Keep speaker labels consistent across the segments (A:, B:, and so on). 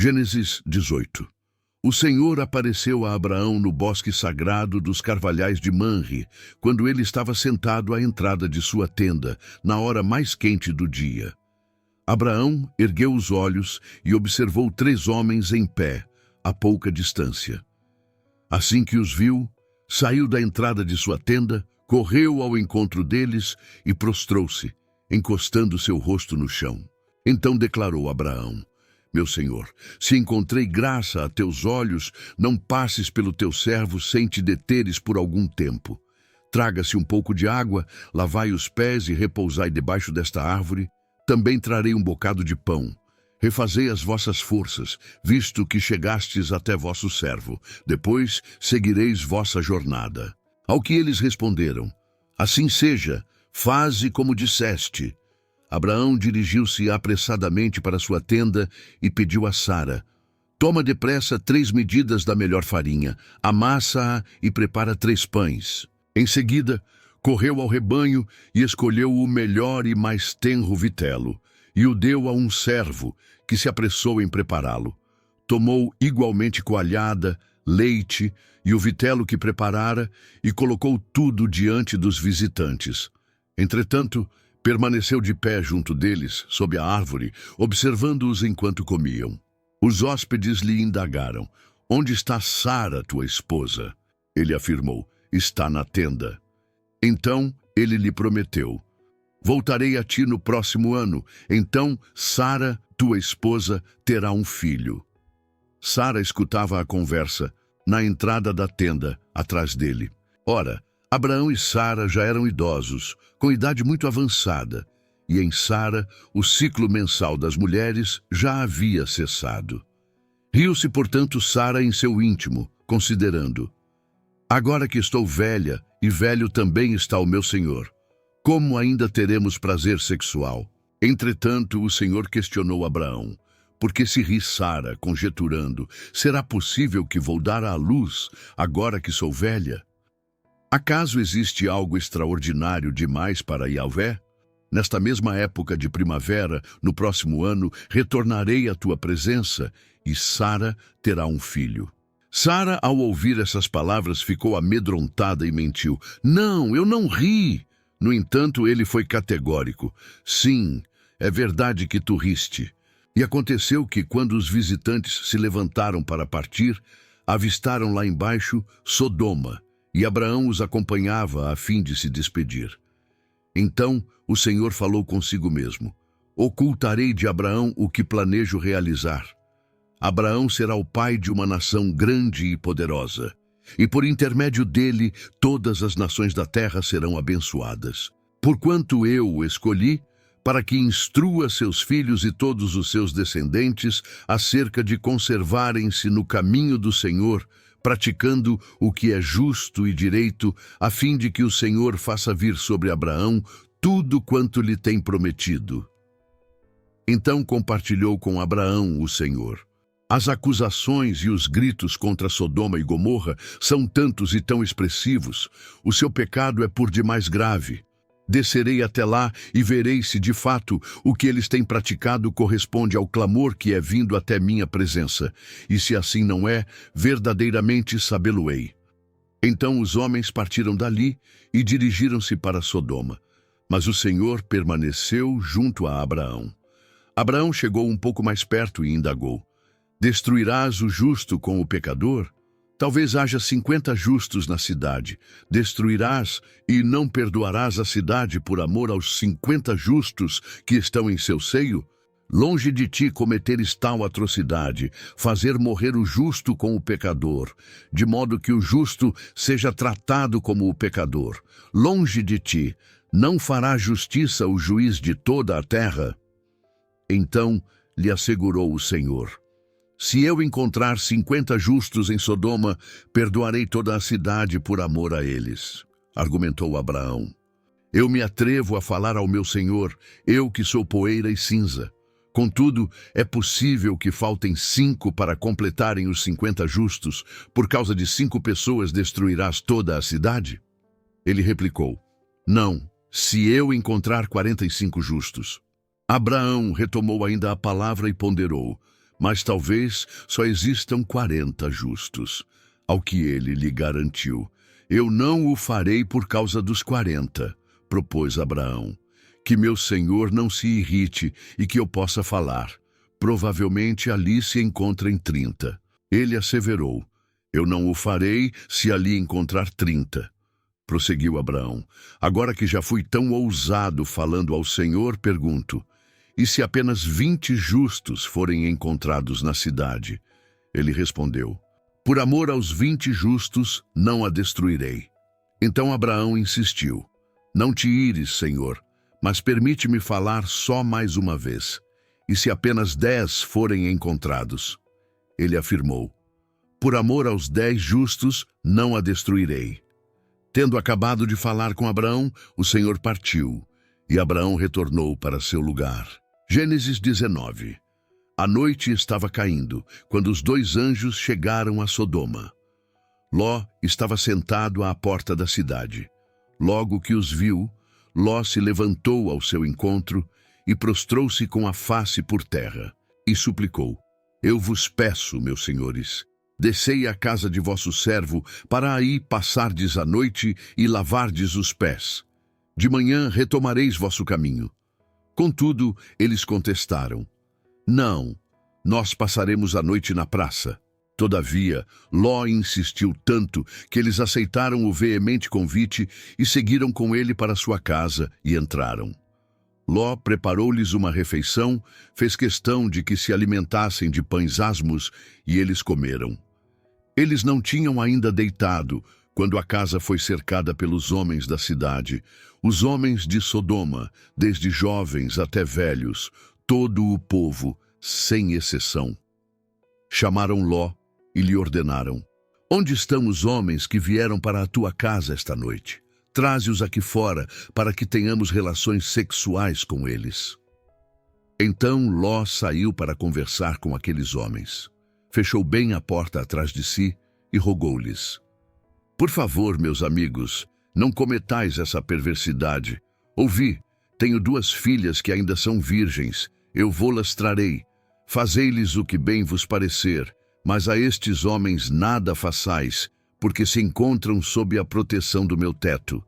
A: Gênesis 18. O Senhor apareceu a Abraão no bosque sagrado dos carvalhais de Manre, quando ele estava sentado à entrada de sua tenda, na hora mais quente do dia. Abraão ergueu os olhos e observou 3 homens em pé, a pouca distância. Assim que os viu, saiu da entrada de sua tenda, correu ao encontro deles e prostrou-se, encostando seu rosto no chão. Então declarou Abraão: Meu senhor, se encontrei graça a teus olhos, não passes pelo teu servo sem te deteres por algum tempo. Traga-se um pouco de água, lavai os pés e repousai debaixo desta árvore. Também trarei um bocado de pão. Refazei as vossas forças, visto que chegastes até vosso servo. Depois seguireis vossa jornada. Ao que eles responderam: Assim seja, faze como disseste. Abraão dirigiu-se apressadamente para sua tenda e pediu a Sara: Toma depressa 3 medidas da melhor farinha, amassa-a e prepara 3 pães. Em seguida, correu ao rebanho e escolheu o melhor e mais tenro vitelo, e o deu a um servo, que se apressou em prepará-lo. Tomou igualmente coalhada, leite e o vitelo que preparara, e colocou tudo diante dos visitantes. Entretanto, permaneceu de pé junto deles, sob a árvore, observando-os enquanto comiam. Os hóspedes lhe indagaram: Onde está Sara, tua esposa? Ele afirmou: Está na tenda. Então ele lhe prometeu: Voltarei a ti no próximo ano, então Sara, tua esposa, terá um filho. Sara escutava a conversa, na entrada da tenda, atrás dele. Ora, Abraão e Sara já eram idosos, com idade muito avançada, e em Sara o ciclo mensal das mulheres já havia cessado. Riu-se, portanto, Sara em seu íntimo, considerando: Agora que estou velha, e velho também está o meu senhor, como ainda teremos prazer sexual? Entretanto, o Senhor questionou Abraão: Por que se ri Sara, conjeturando: Será possível que vou dar à luz, agora que sou velha? Acaso existe algo extraordinário demais para Yahvé? Nesta mesma época de primavera, no próximo ano, retornarei à tua presença, e Sara terá um filho. Sara, ao ouvir essas palavras, ficou amedrontada e mentiu: Não, eu não ri. No entanto, ele foi categórico: Sim, é verdade que tu riste. E aconteceu que, quando os visitantes se levantaram para partir, avistaram lá embaixo Sodoma, e Abraão os acompanhava a fim de se despedir. Então o Senhor falou consigo mesmo: Ocultarei de Abraão o que planejo realizar. Abraão será o pai de uma nação grande e poderosa, e por intermédio dele todas as nações da terra serão abençoadas. Porquanto eu o escolhi, para que instrua seus filhos e todos os seus descendentes acerca de conservarem-se no caminho do Senhor, praticando o que é justo e direito, a fim de que o Senhor faça vir sobre Abraão tudo quanto lhe tem prometido. Então compartilhou com Abraão o Senhor: As acusações e os gritos contra Sodoma e Gomorra são tantos e tão expressivos, o seu pecado é por demais grave. Descerei até lá e verei se de fato o que eles têm praticado corresponde ao clamor que é vindo até minha presença, e se assim não é, verdadeiramente sabê-lo-ei. Então os homens partiram dali e dirigiram-se para Sodoma, mas o Senhor permaneceu junto a Abraão. Abraão chegou um pouco mais perto e indagou: Destruirás o justo com o pecador? Talvez haja 50 justos na cidade. Destruirás e não perdoarás a cidade por amor aos 50 justos que estão em seu seio? Longe de ti cometeres tal atrocidade, fazer morrer o justo com o pecador, de modo que o justo seja tratado como o pecador. Longe de ti, não fará justiça o juiz de toda a terra? Então lhe assegurou o Senhor: Se eu encontrar 50 justos em Sodoma, perdoarei toda a cidade por amor a eles. Argumentou Abraão: Eu me atrevo a falar ao meu Senhor, eu que sou poeira e cinza. Contudo, é possível que faltem 5 para completarem os 50 justos. Por causa de 5 pessoas destruirás toda a cidade? Ele replicou: Não, se eu encontrar 45 justos. Abraão retomou ainda a palavra e ponderou: mas talvez só existam 40 justos. Ao que ele lhe garantiu: eu não o farei por causa dos 40, propôs Abraão. Que meu senhor não se irrite e que eu possa falar. Provavelmente ali se encontrem 30. Ele asseverou: eu não o farei se ali encontrar 30. Prosseguiu Abraão: agora que já fui tão ousado falando ao Senhor, pergunto: e se apenas 20 justos forem encontrados na cidade? Ele respondeu: por amor aos 20 justos, não a destruirei. Então Abraão insistiu: não te ires, Senhor, mas permite-me falar só mais uma vez. E se apenas 10 forem encontrados? Ele afirmou: por amor aos 10 justos, não a destruirei. Tendo acabado de falar com Abraão, o Senhor partiu, e Abraão retornou para seu lugar. Gênesis 19. A noite estava caindo, quando os 2 anjos chegaram a Sodoma. Ló estava sentado à porta da cidade. Logo que os viu, Ló se levantou ao seu encontro e prostrou-se com a face por terra, e suplicou: eu vos peço, meus senhores, descei à casa de vosso servo, para aí passardes a noite e lavardes os pés. De manhã retomareis vosso caminho. Contudo, eles contestaram: não, nós passaremos a noite na praça. Todavia, Ló insistiu tanto que eles aceitaram o veemente convite e seguiram com ele para sua casa e entraram. Ló preparou-lhes uma refeição, fez questão de que se alimentassem de pães asmos, e eles comeram. Eles não tinham ainda deitado, quando a casa foi cercada pelos homens da cidade, os homens de Sodoma, desde jovens até velhos, todo o povo, sem exceção. Chamaram Ló e lhe ordenaram: onde estão os homens que vieram para a tua casa esta noite? Traze-os aqui fora, para que tenhamos relações sexuais com eles. Então Ló saiu para conversar com aqueles homens. Fechou bem a porta atrás de si e rogou-lhes: por favor, meus amigos, não cometais essa perversidade. Ouvi, tenho 2 filhas que ainda são virgens, eu vô-las trarei. Fazei-lhes o que bem vos parecer, mas a estes homens nada façais, porque se encontram sob a proteção do meu teto.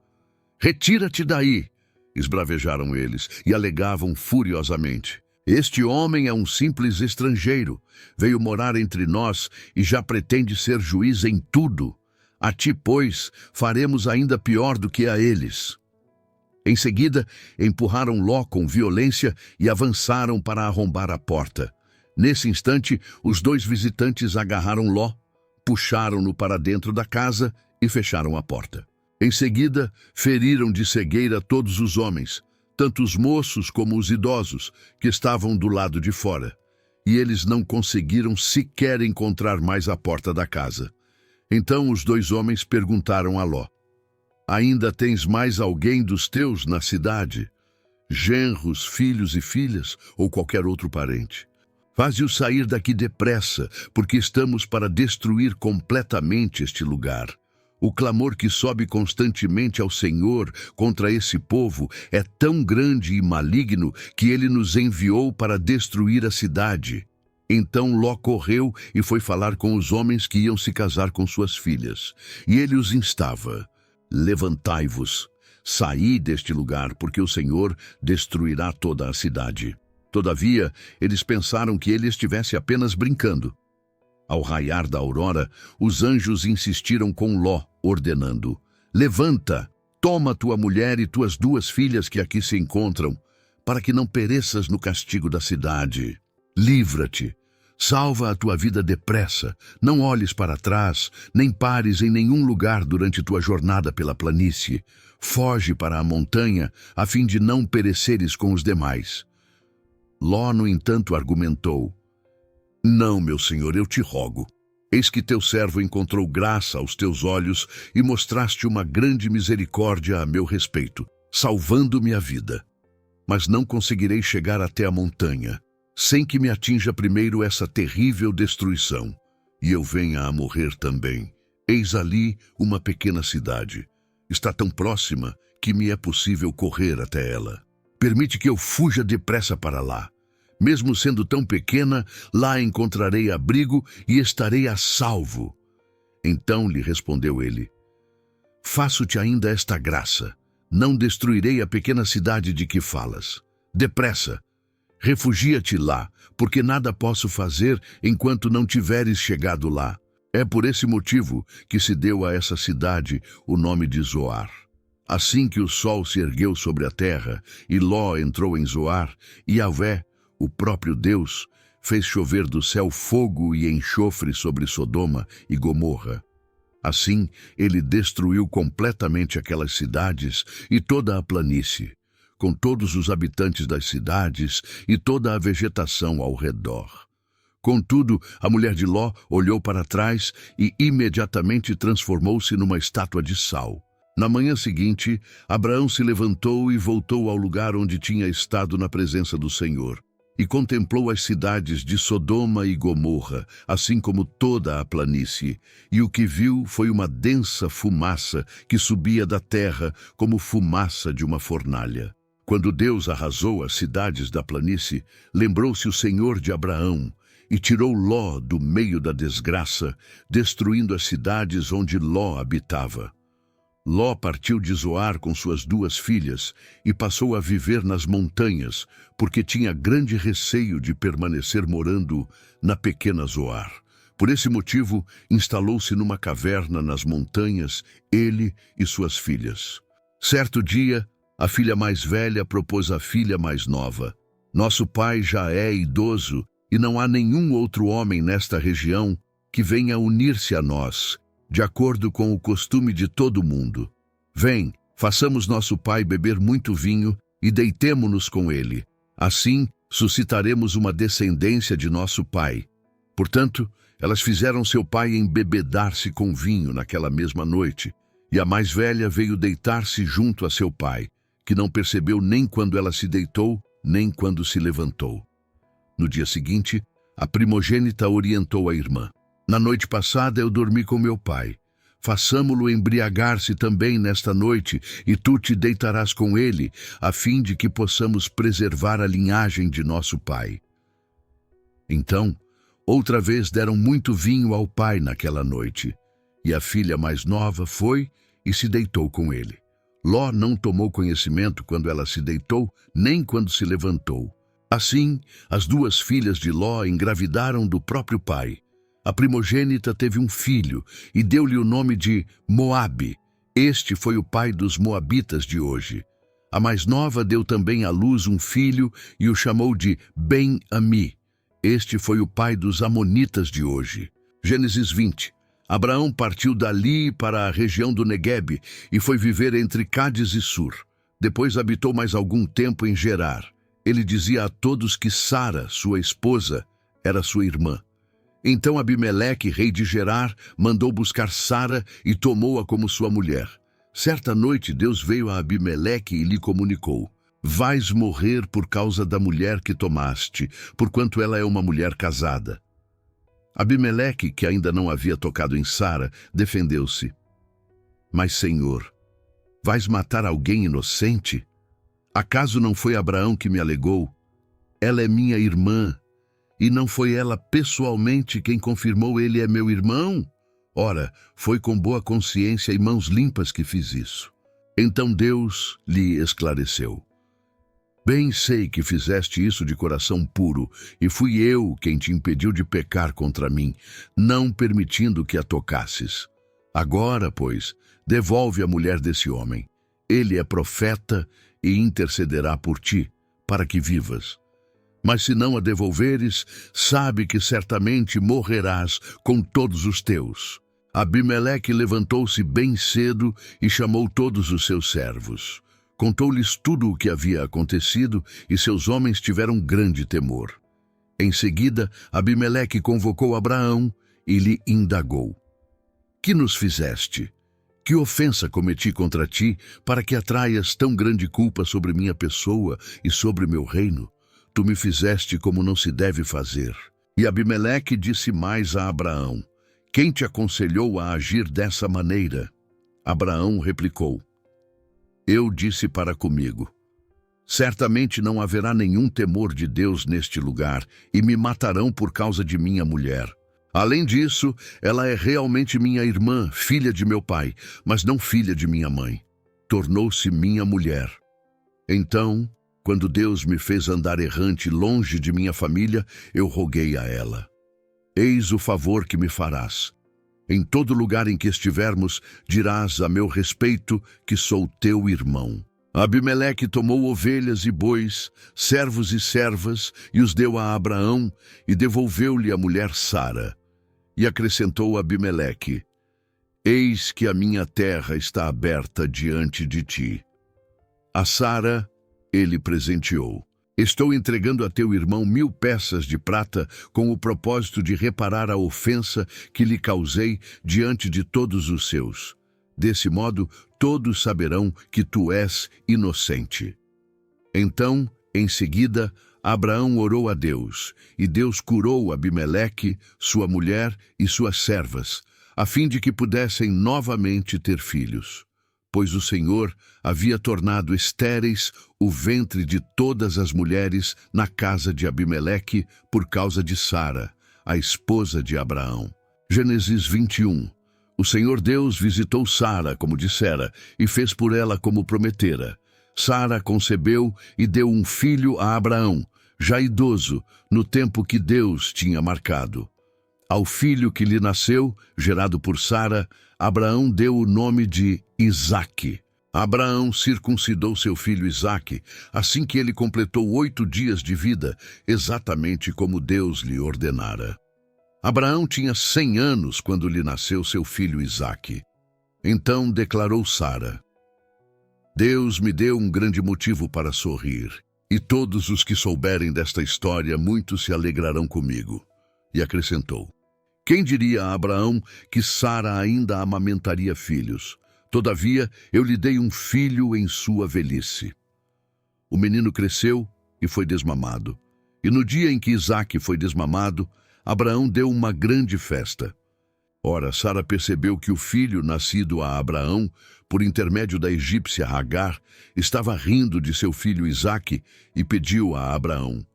A: Retira-te daí, esbravejaram eles, e alegavam furiosamente: este homem é um simples estrangeiro, veio morar entre nós e já pretende ser juiz em tudo. A ti, pois, faremos ainda pior do que a eles. Em seguida, empurraram Ló com violência e avançaram para arrombar a porta. Nesse instante, os 2 visitantes agarraram Ló, puxaram-no para dentro da casa e fecharam a porta. Em seguida, feriram de cegueira todos os homens, tanto os moços como os idosos, que estavam do lado de fora. E eles não conseguiram sequer encontrar mais a porta da casa. Então os 2 homens perguntaram a Ló: ainda tens mais alguém dos teus na cidade? Genros, filhos e filhas, ou qualquer outro parente? Faze-o sair daqui depressa, porque estamos para destruir completamente este lugar. O clamor que sobe constantemente ao Senhor contra esse povo é tão grande e maligno que ele nos enviou para destruir a cidade. Então Ló correu e foi falar com os homens que iam se casar com suas filhas. E ele os instava: levantai-vos, saí deste lugar, porque o Senhor destruirá toda a cidade. Todavia, eles pensaram que ele estivesse apenas brincando. Ao raiar da aurora, os anjos insistiram com Ló, ordenando: levanta, toma tua mulher e tuas 2 filhas que aqui se encontram, para que não pereças no castigo da cidade. Livra-te, salva a tua vida depressa, não olhes para trás, nem pares em nenhum lugar durante tua jornada pela planície. Foge para a montanha, a fim de não pereceres com os demais. Ló, no entanto, argumentou: não, meu senhor, eu te rogo. Eis que teu servo encontrou graça aos teus olhos e mostraste uma grande misericórdia a meu respeito, salvando-me a vida. Mas não conseguirei chegar até a montanha, sem que me atinja primeiro essa terrível destruição, e eu venha a morrer também. Eis ali uma pequena cidade. Está tão próxima que me é possível correr até ela. Permite que eu fuja depressa para lá. Mesmo sendo tão pequena, lá encontrarei abrigo e estarei a salvo. Então lhe respondeu ele: Faço-te ainda esta graça. Não destruirei a pequena cidade de que falas. Depressa, refugia-te lá, porque nada posso fazer enquanto não tiveres chegado lá. É por esse motivo que se deu a essa cidade o nome de Zoar. Assim que o sol se ergueu sobre a terra e Ló entrou em Zoar, e Yahvé, o próprio Deus, fez chover do céu fogo e enxofre sobre Sodoma e Gomorra. Assim, ele destruiu completamente aquelas cidades e toda a planície, com todos os habitantes das cidades e toda a vegetação ao redor. Contudo, a mulher de Ló olhou para trás e imediatamente transformou-se numa estátua de sal. Na manhã seguinte, Abraão se levantou e voltou ao lugar onde tinha estado na presença do Senhor, e contemplou as cidades de Sodoma e Gomorra, assim como toda a planície, e o que viu foi uma densa fumaça que subia da terra como fumaça de uma fornalha. Quando Deus arrasou as cidades da planície, lembrou-se o Senhor de Abraão, e tirou Ló do meio da desgraça, destruindo as cidades onde Ló habitava. Ló partiu de Zoar com suas 2 filhas e passou a viver nas montanhas, porque tinha grande receio de permanecer morando na pequena Zoar. Por esse motivo, instalou-se numa caverna nas montanhas, ele e suas filhas. Certo dia, a filha mais velha propôs à filha mais nova: Nosso pai já é idoso e não há nenhum outro homem nesta região que venha unir-se a nós, de acordo com o costume de todo mundo. Vem, façamos nosso pai beber muito vinho e deitemo-nos com ele. Assim, suscitaremos uma descendência de nosso pai. Portanto, elas fizeram seu pai embebedar-se com vinho naquela mesma noite, e a mais velha veio deitar-se junto a seu pai, que não percebeu nem quando ela se deitou, nem quando se levantou. No dia seguinte, a primogênita orientou a irmã: Na noite passada eu dormi com meu pai. Façamo-lo embriagar-se também nesta noite, e tu te deitarás com ele, a fim de que possamos preservar a linhagem de nosso pai. Então, outra vez deram muito vinho ao pai naquela noite, e a filha mais nova foi e se deitou com ele. Ló não tomou conhecimento quando ela se deitou, nem quando se levantou. Assim, as 2 filhas de Ló engravidaram do próprio pai. A primogênita teve um filho e deu-lhe o nome de Moabe. Este foi o pai dos moabitas de hoje. A mais nova deu também à luz um filho e o chamou de Ben-Ami. Este foi o pai dos amonitas de hoje. Gênesis 20. Abraão partiu dali para a região do Neguebe e foi viver entre Cádiz e Sur. Depois habitou mais algum tempo em Gerar. Ele dizia a todos que Sara, sua esposa, era sua irmã. Então Abimeleque, rei de Gerar, mandou buscar Sara e tomou-a como sua mulher. Certa noite Deus veio a Abimeleque e lhe comunicou: Vais morrer por causa da mulher que tomaste, porquanto ela é uma mulher casada. Abimeleque, que ainda não havia tocado em Sara, defendeu-se: Mas, Senhor, vais matar alguém inocente? Acaso não foi Abraão que me alegou: Ela é minha irmã? E não foi ela pessoalmente quem confirmou: ele é meu irmão? Ora, foi com boa consciência e mãos limpas que fiz isso. Então Deus lhe esclareceu: Bem sei que fizeste isso de coração puro, e fui eu quem te impediu de pecar contra mim, não permitindo que a tocasses. Agora, pois, devolve a mulher desse homem. Ele é profeta e intercederá por ti, para que vivas. Mas se não a devolveres, sabe que certamente morrerás com todos os teus. Abimeleque levantou-se bem cedo e chamou todos os seus servos. Contou-lhes tudo o que havia acontecido, e seus homens tiveram grande temor. Em seguida, Abimeleque convocou Abraão e lhe indagou: Que nos fizeste? Que ofensa cometi contra ti, para que atraias tão grande culpa sobre minha pessoa e sobre meu reino? Tu me fizeste como não se deve fazer. E Abimeleque disse mais a Abraão: Quem te aconselhou a agir dessa maneira? Abraão replicou: Eu disse para comigo: Certamente não haverá nenhum temor de Deus neste lugar, e me matarão por causa de minha mulher. Além disso, ela é realmente minha irmã, filha de meu pai, mas não filha de minha mãe. Tornou-se minha mulher. Então, quando Deus me fez andar errante longe de minha família, eu roguei a ela: eis o favor que me farás. Em todo lugar em que estivermos, dirás a meu respeito que sou teu irmão. Abimeleque tomou ovelhas e bois, servos e servas, e os deu a Abraão, e devolveu-lhe a mulher Sara. E acrescentou Abimeleque: eis que a minha terra está aberta diante de ti. A Sara ele presenteou: estou entregando a teu irmão 1000 peças de prata com o propósito de reparar a ofensa que lhe causei diante de todos os seus. Desse modo, todos saberão que tu és inocente. Então, em seguida, Abraão orou a Deus, e Deus curou Abimeleque, sua mulher e suas servas, a fim de que pudessem novamente ter filhos. Pois o Senhor havia tornado estéreis o ventre de todas as mulheres na casa de Abimeleque por causa de Sara, a esposa de Abraão. Gênesis 21. O Senhor Deus visitou Sara, como dissera, e fez por ela como prometera. Sara concebeu e deu um filho a Abraão, já idoso, no tempo que Deus tinha marcado. Ao filho que lhe nasceu, gerado por Sara, Abraão deu o nome de Isaque. Abraão circuncidou seu filho Isaque, assim que ele completou 8 dias de vida, exatamente como Deus lhe ordenara. Abraão tinha 100 anos quando lhe nasceu seu filho Isaque. Então declarou Sara: Deus me deu um grande motivo para sorrir, e todos os que souberem desta história muito se alegrarão comigo. E acrescentou: quem diria a Abraão que Sara ainda amamentaria filhos? Todavia, eu lhe dei um filho em sua velhice. O menino cresceu e foi desmamado. E no dia em que Isaque foi desmamado, Abraão deu uma grande festa. Ora, Sara percebeu que o filho nascido a Abraão, por intermédio da egípcia Agar, estava rindo de seu filho Isaque e pediu a Abraão: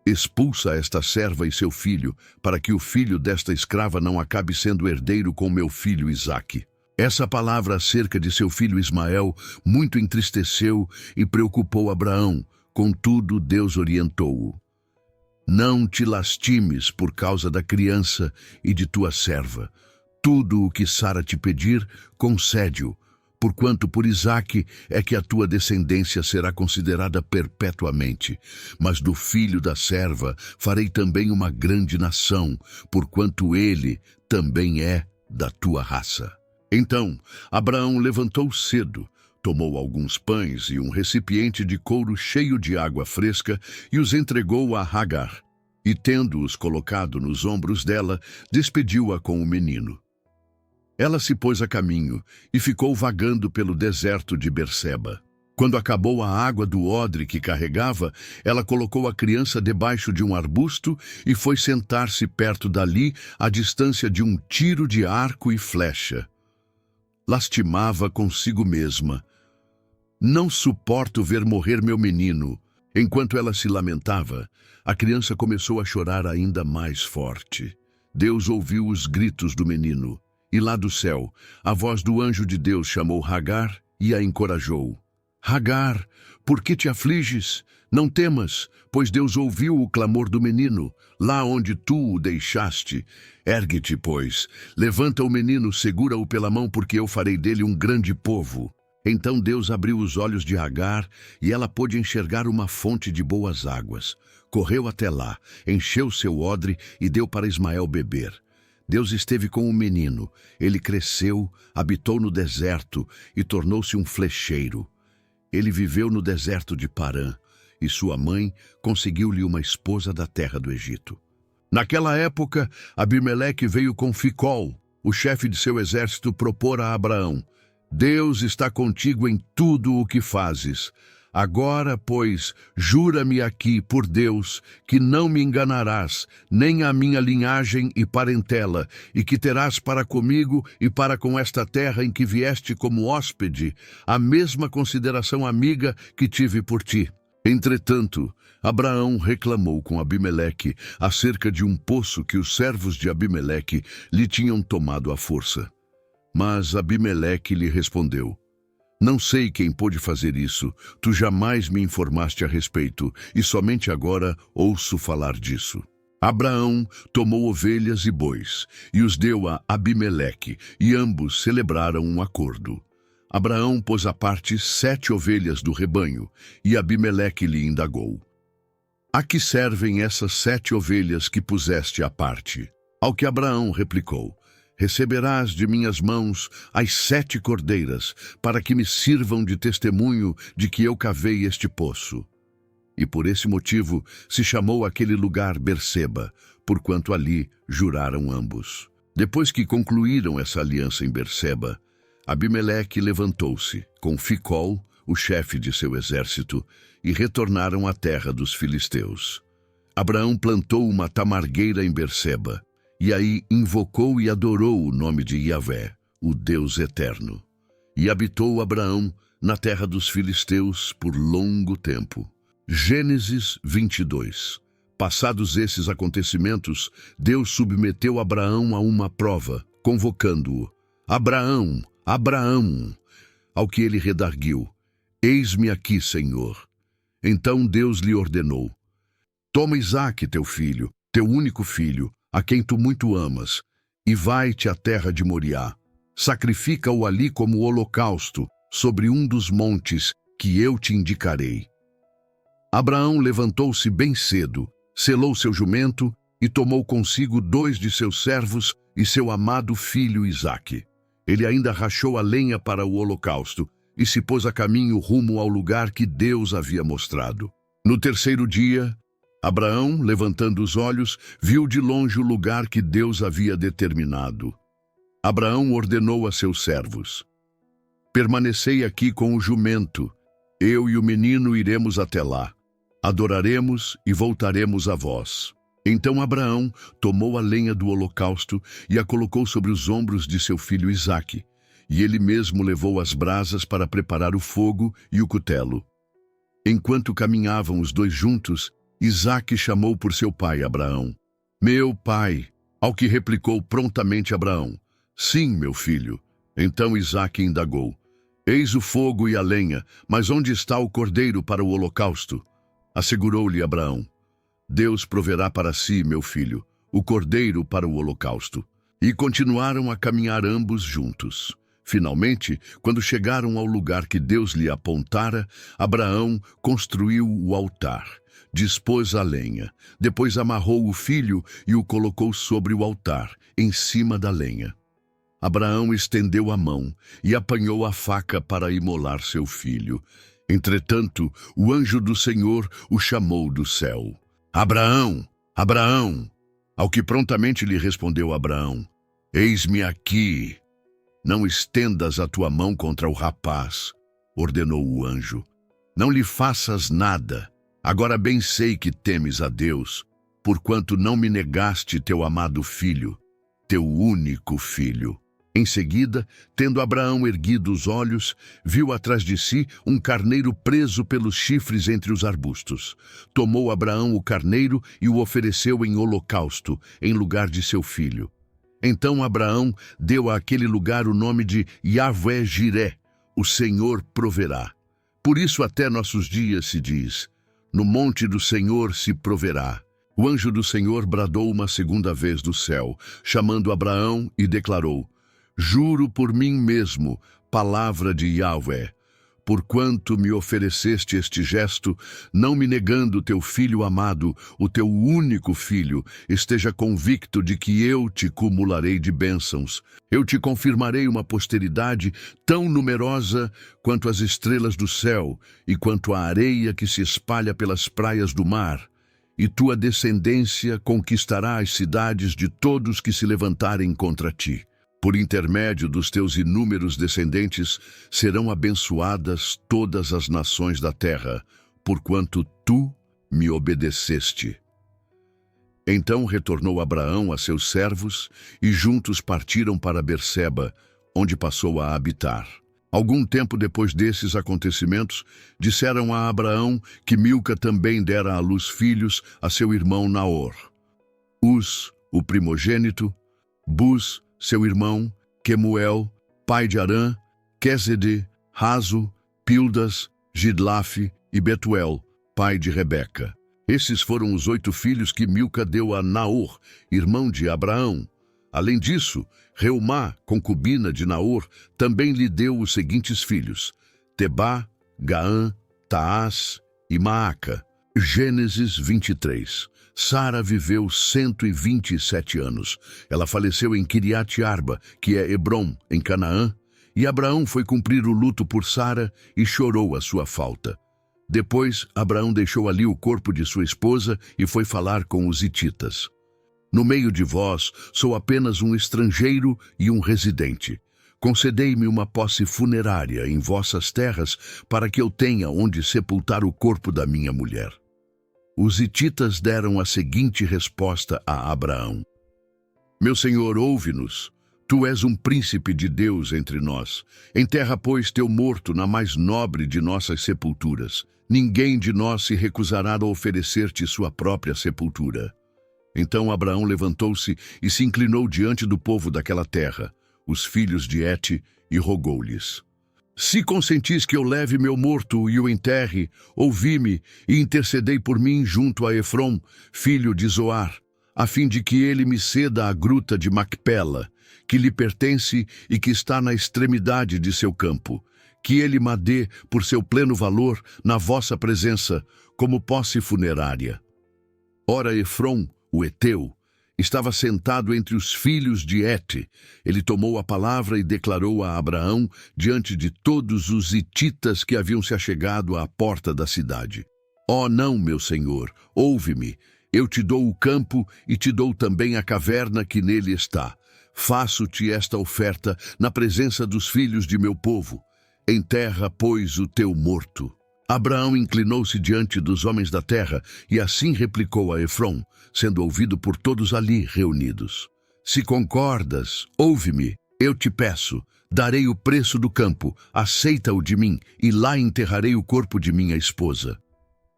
A: expulsa esta serva e seu filho, para que o filho desta escrava não acabe sendo herdeiro com meu filho Isaque. Essa palavra acerca de seu filho Ismael muito entristeceu e preocupou Abraão, contudo Deus orientou-o: não te lastimes por causa da criança e de tua serva. Tudo o que Sara te pedir, concede-o, porquanto por Isaque é que a tua descendência será considerada perpetuamente. Mas do filho da serva farei também uma grande nação, porquanto ele também é da tua raça. Então Abraão levantou cedo, tomou alguns pães e um recipiente de couro cheio de água fresca e os entregou a Agar. E tendo-os colocado nos ombros dela, despediu-a com o menino. Ela se pôs a caminho e ficou vagando pelo deserto de Berseba. Quando acabou a água do odre que carregava, ela colocou a criança debaixo de um arbusto e foi sentar-se perto dali, à distância de um tiro de arco e flecha. Lastimava consigo mesma: não suporto ver morrer meu menino. Enquanto ela se lamentava, a criança começou a chorar ainda mais forte. Deus ouviu os gritos do menino. E lá do céu, a voz do anjo de Deus chamou Agar e a encorajou. Agar, por que te afliges? Não temas, pois Deus ouviu o clamor do menino, lá onde tu o deixaste. Ergue-te, pois, levanta o menino, segura-o pela mão, porque eu farei dele um grande povo. Então Deus abriu os olhos de Agar e ela pôde enxergar uma fonte de boas águas. Correu até lá, encheu seu odre e deu para Ismael beber. Deus esteve com o menino, ele cresceu, habitou no deserto e tornou-se um flecheiro. Ele viveu no deserto de Parã, e sua mãe conseguiu-lhe uma esposa da terra do Egito. Naquela época, Abimeleque veio com Ficol, o chefe de seu exército, propor a Abraão: Deus está contigo em tudo o que fazes. Agora, pois, jura-me aqui por Deus que não me enganarás, nem a minha linhagem e parentela, e que terás para comigo e para com esta terra em que vieste como hóspede a mesma consideração amiga que tive por ti. Entretanto, Abraão reclamou com Abimeleque acerca de um poço que os servos de Abimeleque lhe tinham tomado à força. Mas Abimeleque lhe respondeu: Não sei quem pôde fazer isso, tu jamais me informaste a respeito, e somente agora ouço falar disso. Abraão tomou ovelhas e bois, e os deu a Abimeleque, e ambos celebraram um acordo. Abraão pôs à parte 7 ovelhas do rebanho, e Abimeleque lhe indagou: A que servem essas 7 ovelhas que puseste à parte? Ao que Abraão replicou: Receberás de minhas mãos as 7 cordeiras, para que me sirvam de testemunho de que eu cavei este poço. E por esse motivo se chamou aquele lugar Berseba, porquanto ali juraram ambos. Depois que concluíram essa aliança em Berseba, Abimeleque levantou-se com Ficol, o chefe de seu exército, e retornaram à terra dos filisteus. Abraão plantou uma tamargueira em Berseba, e aí invocou e adorou o nome de Yahvé, o Deus eterno. E habitou Abraão na terra dos filisteus por longo tempo. Gênesis 22. Passados esses acontecimentos, Deus submeteu Abraão a uma prova, convocando-o: Abraão, Abraão! Ao que ele redarguiu: Eis-me aqui, Senhor. Então Deus lhe ordenou: Toma Isaque, teu filho, teu único filho, a quem tu muito amas, e vai-te à terra de Moriá. Sacrifica-o ali como holocausto, sobre um dos montes que eu te indicarei. Abraão levantou-se bem cedo, selou seu jumento e tomou consigo 2 de seus servos e seu amado filho Isaque. Ele ainda rachou a lenha para o holocausto e se pôs a caminho rumo ao lugar que Deus havia mostrado. No terceiro dia, Abraão, levantando os olhos, viu de longe o lugar que Deus havia determinado. Abraão ordenou a seus servos: Permanecei aqui com o jumento. Eu e o menino iremos até lá. Adoraremos e voltaremos a vós. Então Abraão tomou a lenha do holocausto e a colocou sobre os ombros de seu filho Isaque, e ele mesmo levou as brasas para preparar o fogo e o cutelo. Enquanto caminhavam os 2 juntos, Isaque chamou por seu pai Abraão: Meu pai! Ao que replicou prontamente Abraão: Sim, meu filho. Então Isaque indagou: Eis o fogo e a lenha, mas onde está o cordeiro para o holocausto? Assegurou-lhe Abraão: Deus proverá para si, meu filho, o cordeiro para o holocausto. E continuaram a caminhar ambos juntos. Finalmente, quando chegaram ao lugar que Deus lhe apontara, Abraão construiu o altar, dispôs a lenha, depois amarrou o filho e o colocou sobre o altar, em cima da lenha. Abraão estendeu a mão e apanhou a faca para imolar seu filho. Entretanto, o anjo do Senhor o chamou do céu: Abraão, Abraão! Ao que prontamente lhe respondeu Abraão: Eis-me aqui. Não estendas a tua mão contra o rapaz, ordenou o anjo. Não lhe faças nada. Agora bem sei que temes a Deus, porquanto não me negaste teu amado filho, teu único filho. Em seguida, tendo Abraão erguido os olhos, viu atrás de si um carneiro preso pelos chifres entre os arbustos. Tomou Abraão o carneiro e o ofereceu em holocausto, em lugar de seu filho. Então Abraão deu àquele lugar o nome de Yahvé-Jiré, o Senhor proverá. Por isso até nossos dias se diz: No monte do Senhor se proverá. O anjo do Senhor bradou uma segunda vez do céu, chamando Abraão, e declarou: Juro por mim mesmo, palavra de Yahvé, porquanto me ofereceste este gesto, não me negando teu filho amado, o teu único filho, esteja convicto de que eu te cumularei de bênçãos. Eu te confirmarei uma posteridade tão numerosa quanto as estrelas do céu e quanto a areia que se espalha pelas praias do mar. E tua descendência conquistará as cidades de todos que se levantarem contra ti. Por intermédio dos teus inúmeros descendentes serão abençoadas todas as nações da terra, porquanto tu me obedeceste. Então retornou Abraão a seus servos, e juntos partiram para Berseba, onde passou a habitar. Algum tempo depois desses acontecimentos, disseram a Abraão que Milca também dera à luz filhos a seu irmão Naor. Uz, o primogênito, Buz, seu irmão, Quemuel, pai de Arã, Quezede, Razo, Pildas, Gidlafe e Betuel, pai de Rebeca. Esses foram os 8 filhos que Milca deu a Naor, irmão de Abraão. Além disso, Reumá, concubina de Naor, também lhe deu os seguintes filhos: Tebá, Gaã, Taás e Maaca. Gênesis 23. Sara viveu 127 anos. Ela faleceu em Quiriate-Arba, que é Hebrom, em Canaã, e Abraão foi cumprir o luto por Sara e chorou a sua falta. Depois, Abraão deixou ali o corpo de sua esposa e foi falar com os hititas. No meio de vós, sou apenas um estrangeiro e um residente. Concedei-me uma posse funerária em vossas terras para que eu tenha onde sepultar o corpo da minha mulher. Os hititas deram a seguinte resposta a Abraão: Meu senhor, ouve-nos. Tu és um príncipe de Deus entre nós. Enterra, pois, teu morto na mais nobre de nossas sepulturas. Ninguém de nós se recusará a oferecer-te sua própria sepultura. Então Abraão levantou-se e se inclinou diante do povo daquela terra, os filhos de Et, e rogou-lhes: Se consentis que eu leve meu morto e o enterre, ouvi-me e intercedei por mim junto a Efrom, filho de Zoar, a fim de que ele me ceda a gruta de Macpela, que lhe pertence e que está na extremidade de seu campo, que ele me dê por seu pleno valor na vossa presença, como posse funerária. Ora, Efrom, o Eteu, estava sentado entre os filhos de Et. Ele tomou a palavra e declarou a Abraão diante de todos os hititas que haviam se achegado à porta da cidade: Ó não, meu senhor, ouve-me. Eu te dou o campo e te dou também a caverna que nele está. Faço-te esta oferta na presença dos filhos de meu povo. Enterra, pois, o teu morto. Abraão inclinou-se diante dos homens da terra e assim replicou a Efrom, sendo ouvido por todos ali reunidos: Se concordas, ouve-me, eu te peço, darei o preço do campo, aceita-o de mim, e lá enterrarei o corpo de minha esposa.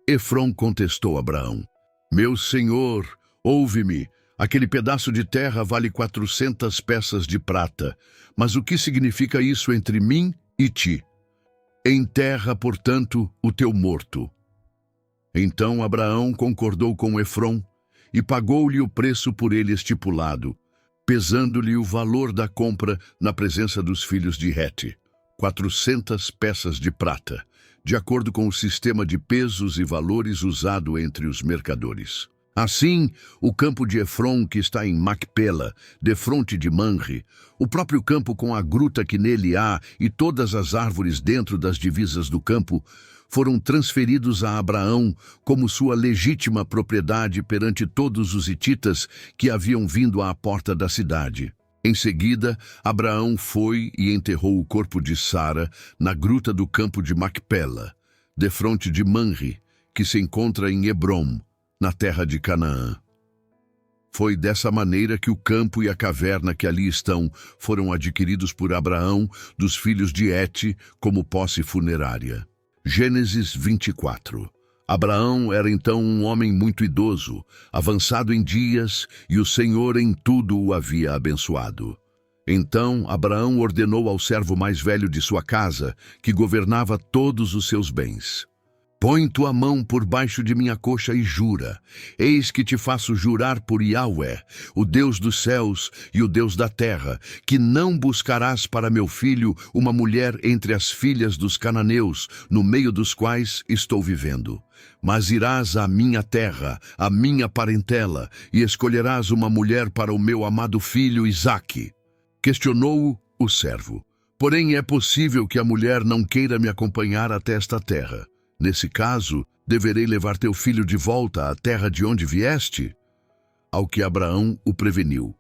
A: Efrom contestou a Abraão: Meu senhor, ouve-me, aquele pedaço de terra vale 400 peças de prata, mas o que significa isso entre mim e ti? Enterra, portanto, o teu morto. Então Abraão concordou com Efrom e pagou-lhe o preço por ele estipulado, pesando-lhe o valor da compra na presença dos filhos de Het, 400 peças de prata, de acordo com o sistema de pesos e valores usado entre os mercadores. Assim, o campo de Efrom, que está em Macpela, defronte de Manre, o próprio campo com a gruta que nele há e todas as árvores dentro das divisas do campo, foram transferidos a Abraão como sua legítima propriedade perante todos os hititas que haviam vindo à porta da cidade. Em seguida, Abraão foi e enterrou o corpo de Sara na gruta do campo de Macpela, defronte de Manre, que se encontra em Hebrom, na terra de Canaã. Foi dessa maneira que o campo e a caverna que ali estão foram adquiridos por Abraão dos filhos de Et como posse funerária. Gênesis 24. Abraão era então um homem muito idoso, avançado em dias, e o Senhor em tudo o havia abençoado. Então Abraão ordenou ao servo mais velho de sua casa, que governava todos os seus bens: Põe tua mão por baixo de minha coxa e jura. Eis que te faço jurar por Yahweh, o Deus dos céus e o Deus da terra, que não buscarás para meu filho uma mulher entre as filhas dos cananeus, no meio dos quais estou vivendo. Mas irás à minha terra, à minha parentela, e escolherás uma mulher para o meu amado filho Isaque. Questionou-o o servo: Porém é possível que a mulher não queira me acompanhar até esta terra. Nesse caso, deverei levar teu filho de volta à terra de onde vieste? Ao que Abraão o preveniu: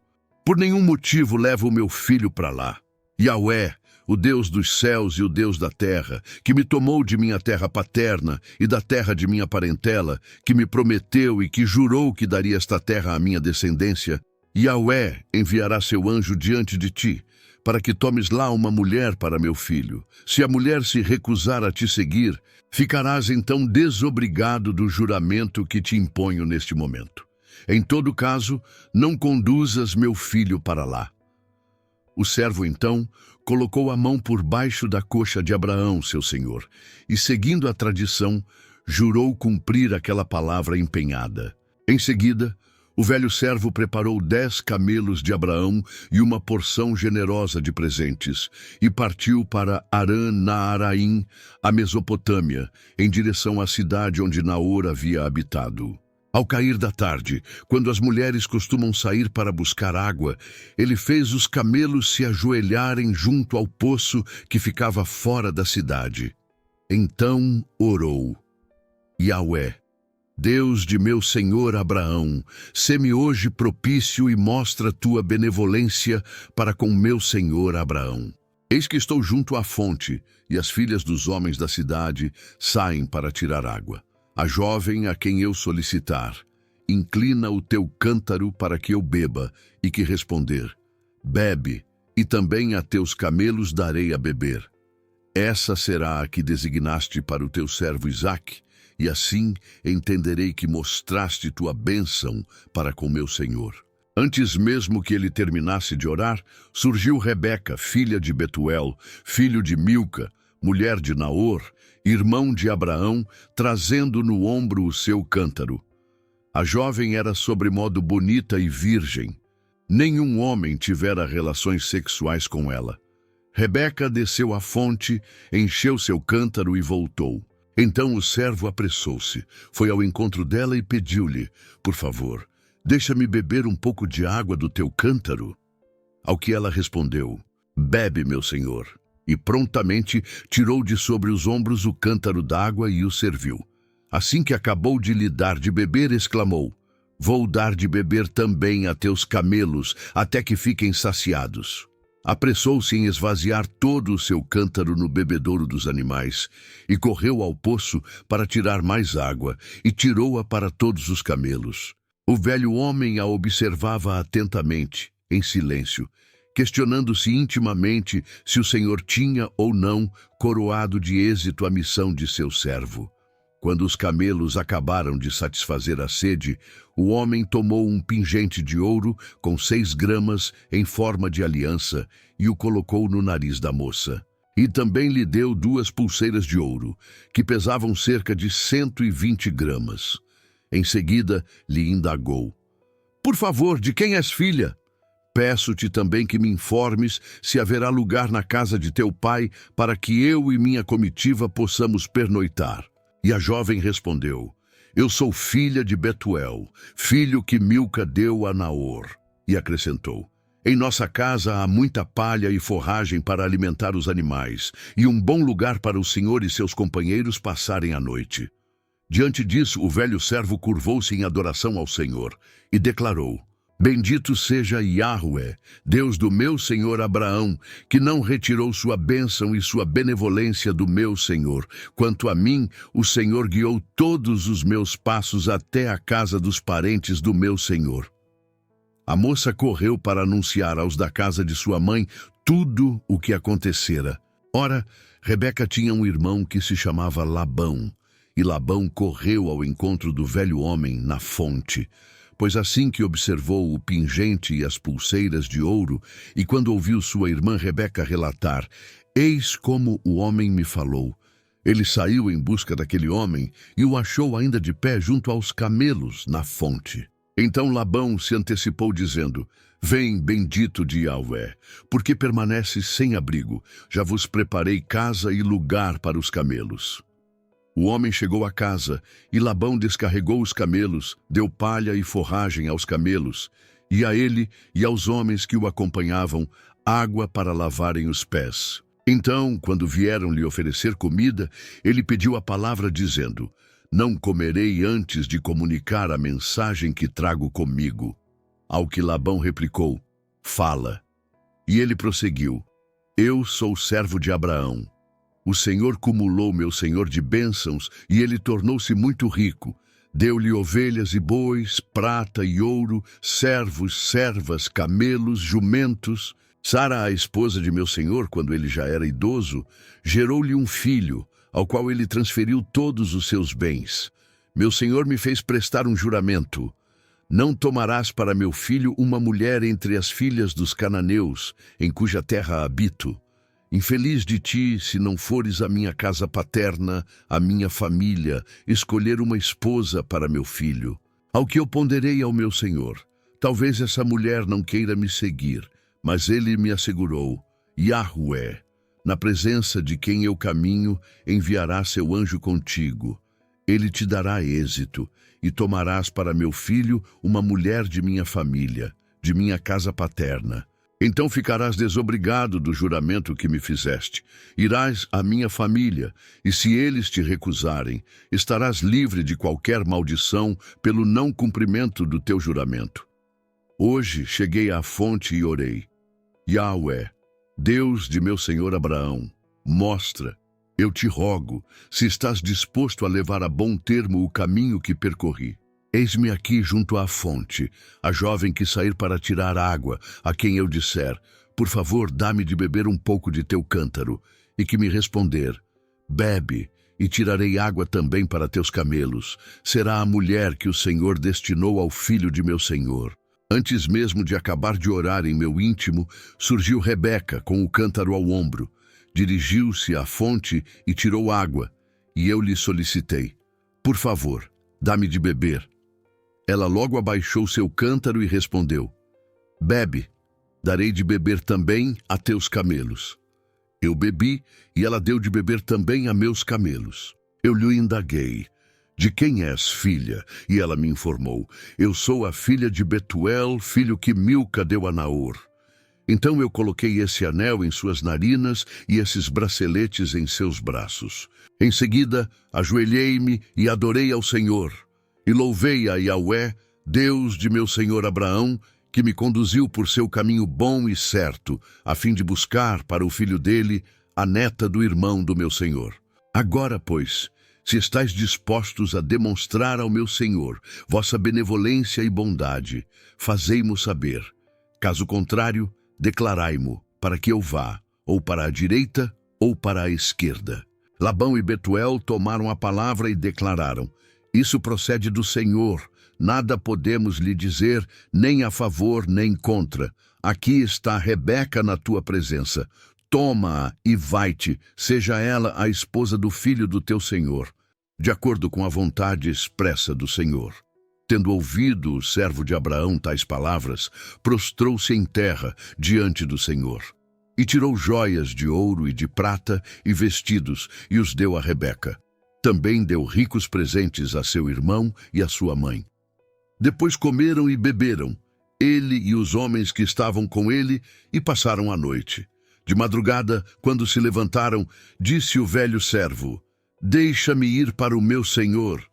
A: Por nenhum motivo leva o meu filho para lá. Yahweh, o Deus dos céus e o Deus da terra, que me tomou de minha terra paterna e da terra de minha parentela, que me prometeu e que jurou que daria esta terra à minha descendência, Yahweh enviará seu anjo diante de ti, para que tomes lá uma mulher para meu filho. Se a mulher se recusar a te seguir, ficarás então desobrigado do juramento que te imponho neste momento. Em todo caso, não conduzas meu filho para lá." O servo, então, colocou a mão por baixo da coxa de Abraão, seu senhor, e, seguindo a tradição, jurou cumprir aquela palavra empenhada. Em seguida, o velho servo preparou 10 camelos de Abraão e uma porção generosa de presentes, e partiu para Harã-Naaraim, a Mesopotâmia, em direção à cidade onde Naor havia habitado. Ao cair da tarde, quando as mulheres costumam sair para buscar água, ele fez os camelos se ajoelharem junto ao poço que ficava fora da cidade. Então orou: "Yahweh, Deus de meu senhor Abraão, sê-me hoje propício e mostra tua benevolência para com meu senhor Abraão. Eis que estou junto à fonte, e as filhas dos homens da cidade saem para tirar água. A jovem a quem eu solicitar, inclina o teu cântaro para que eu beba, e que responder: bebe, e também a teus camelos darei a beber. Essa será a que designaste para o teu servo Isaque, e assim entenderei que mostraste tua bênção para com meu senhor." Antes mesmo que ele terminasse de orar, surgiu Rebeca, filha de Betuel, filho de Milca, mulher de Naor, irmão de Abraão, trazendo no ombro o seu cântaro. A jovem era sobremodo bonita e virgem. Nenhum homem tivera relações sexuais com ela. Rebeca desceu à fonte, encheu seu cântaro e voltou. Então o servo apressou-se, foi ao encontro dela e pediu-lhe: "Por favor, deixa-me beber um pouco de água do teu cântaro." Ao que ela respondeu: "Bebe, meu senhor." E prontamente tirou de sobre os ombros o cântaro d'água e o serviu. Assim que acabou de lhe dar de beber, exclamou: "Vou dar de beber também a teus camelos, até que fiquem saciados." Apressou-se em esvaziar todo o seu cântaro no bebedouro dos animais, e correu ao poço para tirar mais água, e tirou-a para todos os camelos. O velho homem a observava atentamente, em silêncio, questionando-se intimamente se o Senhor tinha ou não coroado de êxito a missão de seu servo. Quando os camelos acabaram de satisfazer a sede, o homem tomou um pingente de ouro com 6 gramas em forma de aliança e o colocou no nariz da moça. E também lhe deu 2 pulseiras de ouro, que pesavam cerca de 120 gramas. Em seguida, lhe indagou: "Por favor, de quem és filha? Peço-te também que me informes se haverá lugar na casa de teu pai para que eu e minha comitiva possamos pernoitar." E a jovem respondeu: "Eu sou filha de Betuel, filho que Milca deu a Naor." E acrescentou: "Em nossa casa há muita palha e forragem para alimentar os animais, e um bom lugar para o senhor e seus companheiros passarem a noite." Diante disso, o velho servo curvou-se em adoração ao Senhor e declarou: "Bendito seja Yahweh, Deus do meu senhor Abraão, que não retirou sua bênção e sua benevolência do meu senhor. Quanto a mim, o Senhor guiou todos os meus passos até a casa dos parentes do meu senhor." A moça correu para anunciar aos da casa de sua mãe tudo o que acontecera. Ora, Rebeca tinha um irmão que se chamava Labão, e Labão correu ao encontro do velho homem na fonte. Pois assim que observou o pingente e as pulseiras de ouro, e quando ouviu sua irmã Rebeca relatar: "Eis como o homem me falou." Ele saiu em busca daquele homem e o achou ainda de pé junto aos camelos na fonte. Então Labão se antecipou dizendo: "Vem, bendito de Yahweh, porque permaneces sem abrigo. Já vos preparei casa e lugar para os camelos." O homem chegou à casa, e Labão descarregou os camelos, deu palha e forragem aos camelos, e a ele e aos homens que o acompanhavam, água para lavarem os pés. Então, quando vieram lhe oferecer comida, ele pediu a palavra dizendo: "Não comerei antes de comunicar a mensagem que trago comigo." Ao que Labão replicou: "Fala." E ele prosseguiu: "Eu sou servo de Abraão. O Senhor cumulou meu senhor de bênçãos, e ele tornou-se muito rico. Deu-lhe ovelhas e bois, prata e ouro, servos, servas, camelos, jumentos. Sara, a esposa de meu senhor, quando ele já era idoso, gerou-lhe um filho, ao qual ele transferiu todos os seus bens. Meu senhor me fez prestar um juramento: não tomarás para meu filho uma mulher entre as filhas dos cananeus, em cuja terra habito. Infeliz de ti, se não fores à minha casa paterna, à minha família, escolher uma esposa para meu filho. Ao que eu ponderei ao meu senhor: talvez essa mulher não queira me seguir, mas ele me assegurou: Yahweh, na presença de quem eu caminho, enviará seu anjo contigo. Ele te dará êxito, e tomarás para meu filho uma mulher de minha família, de minha casa paterna. Então ficarás desobrigado do juramento que me fizeste. Irás à minha família, e se eles te recusarem, estarás livre de qualquer maldição pelo não cumprimento do teu juramento. Hoje cheguei à fonte e orei: Yahweh, Deus de meu senhor Abraão, mostra, eu te rogo, se estás disposto a levar a bom termo o caminho que percorri. Eis-me aqui junto à fonte, a jovem que sair para tirar água, a quem eu disser: por favor, dá-me de beber um pouco de teu cântaro, e que me responder: bebe, e tirarei água também para teus camelos. Será a mulher que o Senhor destinou ao filho de meu senhor. Antes mesmo de acabar de orar em meu íntimo, surgiu Rebeca com o cântaro ao ombro. Dirigiu-se à fonte e tirou água, e eu lhe solicitei: por favor, dá-me de beber. Ela logo abaixou seu cântaro e respondeu: bebe, darei de beber também a teus camelos. Eu bebi, e ela deu de beber também a meus camelos. Eu lhe indaguei: de quem és filha? E ela me informou: eu sou a filha de Betuel, filho que Milca deu a Naor. Então eu coloquei esse anel em suas narinas e esses braceletes em seus braços. Em seguida, ajoelhei-me e adorei ao Senhor, e louvei a Yahweh, Deus de meu senhor Abraão, que me conduziu por seu caminho bom e certo, a fim de buscar para o filho dele a neta do irmão do meu senhor. Agora, pois, se estáis dispostos a demonstrar ao meu senhor vossa benevolência e bondade, fazei-mo saber. Caso contrário, declarai-mo, para que eu vá, ou para a direita, ou para a esquerda. Labão e Betuel tomaram a palavra e declararam: isso procede do Senhor, nada podemos lhe dizer, nem a favor, nem contra. Aqui está Rebeca na tua presença. Toma-a e vai-te, seja ela a esposa do filho do teu senhor, de acordo com a vontade expressa do Senhor. Tendo ouvido o servo de Abraão tais palavras, prostrou-se em terra diante do Senhor. E tirou joias de ouro e de prata e vestidos, e os deu a Rebeca. Também deu ricos presentes a seu irmão e a sua mãe. Depois comeram e beberam, ele e os homens que estavam com ele, e passaram a noite. De madrugada, quando se levantaram, disse o velho servo: deixa-me ir para o meu senhor.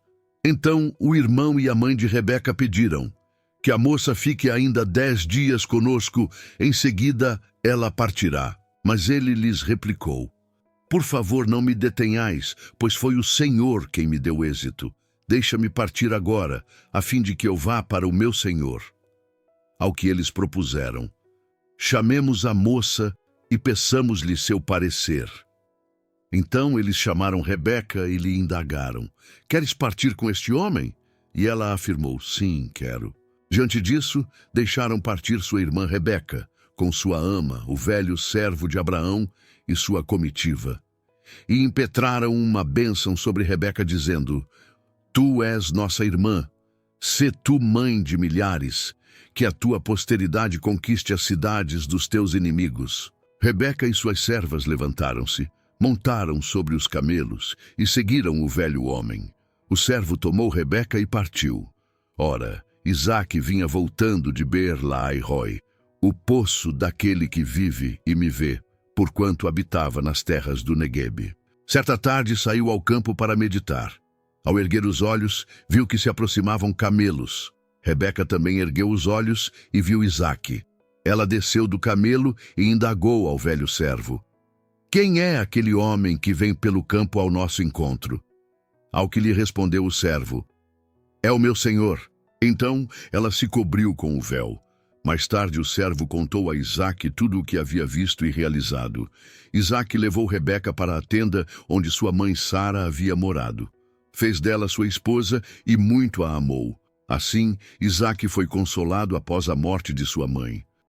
A: Então o irmão e a mãe de Rebeca pediram: que a moça fique ainda 10 dias conosco, em seguida ela partirá. Mas ele lhes replicou: por favor, não me detenhais, pois foi o Senhor quem me deu êxito. Deixa-me partir agora, a fim de que eu vá para o meu senhor. Ao que eles propuseram: chamemos a moça e peçamos-lhe seu parecer. Então eles chamaram Rebeca e lhe indagaram: queres partir com este homem? E ela afirmou: sim, quero. Diante disso, deixaram partir sua irmã Rebeca, com sua ama, o velho servo de Abraão, e sua comitiva. E impetraram uma bênção sobre Rebeca, dizendo: tu és nossa irmã, sê tu mãe de milhares, que a tua posteridade conquiste as cidades dos teus inimigos. Rebeca e suas servas levantaram-se, montaram sobre os camelos e seguiram o velho homem. O servo tomou Rebeca e partiu. Ora, Isaque vinha voltando de Beer-Lahai-Roi, o poço daquele que vive e me vê, porquanto habitava nas terras do Neguebe. Certa tarde saiu ao campo para meditar. Ao erguer os olhos, viu que se aproximavam camelos. Rebeca também ergueu os olhos e viu Isaque. Ela desceu do camelo e indagou ao velho servo: quem é aquele homem que vem pelo campo ao nosso encontro? Ao que lhe respondeu o servo: é o meu senhor. Então ela se cobriu com o véu. Mais tarde o servo contou a Isaque tudo o que havia visto e realizado. Isaque levou Rebeca para a tenda onde sua mãe Sara havia morado. Fez dela sua esposa e muito a amou. Assim, Isaque foi consolado após a morte de sua mãe.